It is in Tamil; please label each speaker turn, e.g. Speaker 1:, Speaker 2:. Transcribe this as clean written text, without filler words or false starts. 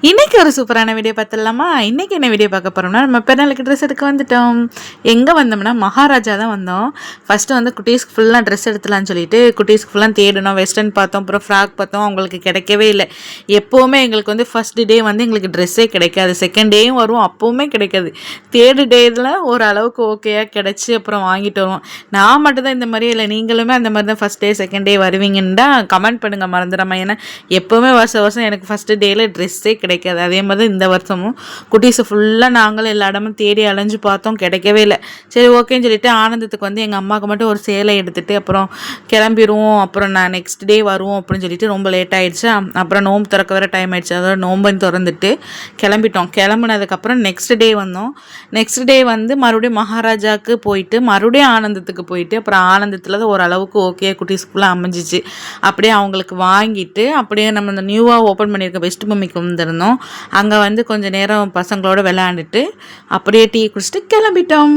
Speaker 1: இன்றைக்கி ஒரு சூப்பரான வீடியோ பார்த்துடலாமா? இன்றைக்கி என்ன வீடியோ பார்க்க போகிறோம்னா, நம்ம பிறநாளுக்கு ட்ரெஸ் எடுக்க வந்துட்டோம். எங்கே வந்தோம்னா மகாராஜா தான் வந்தோம். ஃபஸ்ட்டு வந்து குட்டீஸ்க்கு ஃபுல்லாக ட்ரெஸ் எடுத்துலான்னு சொல்லிட்டு குட்டீஸ்க்கு ஃபுல்லாக தேடினோம். வெஸ்டர்ன் பார்த்தோம், அப்புறம் ஃப்ராக் பார்த்தோம். அவங்களுக்கு கிடைக்கவே இல்லை. எப்போவுமே எங்களுக்கு வந்து ஃபஸ்ட் டே வந்து எங்களுக்கு ட்ரெஸ்ஸே கிடைக்காது. செகண்ட் டேயும் வரும், அப்போவுமே கிடைக்காது. தேர்டு டேயில் ஓரளவுக்கு ஓகேயாக கிடச்சி அப்புறம் வாங்கிட்டு வருவோம். நான் மட்டும் தான் இந்த மாதிரி இல்லை, நீங்களுமே அந்த மாதிரி தான் ஃபஸ்ட் டே செகண்ட் டே வருவீங்கன்னு தான் கமெண்ட் பண்ணுங்கள் மறந்துடாமல். ஏன்னா எப்போவுமே வருஷம் எனக்கு ஃபஸ்ட்டு டேயில் ட்ரெஸ்ஸே கிடைக்காது. அதே மாதிரி இந்த வருஷமும் குட்டீஸை ஃபுல்லாக நாங்களும் எல்லா இடமும் தேடி அலைஞ்சு பார்த்தோம், கிடைக்கவே இல்லை. சரி ஓகேன்னு சொல்லிட்டு ஆனந்தத்துக்கு வந்து எங்கள் அம்மாவுக்கு மட்டும் ஒரு சேலை எடுத்துகிட்டு அப்புறம் கிளம்பிடுவோம், அப்புறம் நான் நெக்ஸ்ட் டே வருவோம் அப்படின்னு சொல்லிட்டு ரொம்ப லேட் ஆகிடுச்சா. அப்புறம் நோம்பு திறக்க வர டைம் ஆகிடுச்சு. அதோட நோம்பன்னு திறந்துட்டு கிளம்பிட்டோம். கிளம்புனதுக்கப்புறம் நெக்ஸ்ட் டே வந்தோம். நெக்ஸ்ட் டே வந்து மறுபடியும் மகாராஜாவுக்கு போயிட்டு மறுபடியும் ஆனந்தத்துக்கு போயிட்டு அப்புறம் ஆனந்தத்தில் தான் ஓரளவுக்கு ஓகே குட்டீஸ்க்குள்ளே அமைஞ்சிச்சு. அப்படியே அவங்களுக்கு வாங்கிட்டு அப்படியே நம்ம இந்த நியூவாக ஓப்பன் பண்ணியிருக்க பெஸ்ட் மம்மிக்கு வந்துருந்தோம். அங்கே வந்து கொஞ்சம் நேரம் பசங்களோட விளையாண்டுட்டு அப்படியே டீ குடிச்சிட்டு கிளம்பிட்டோம்.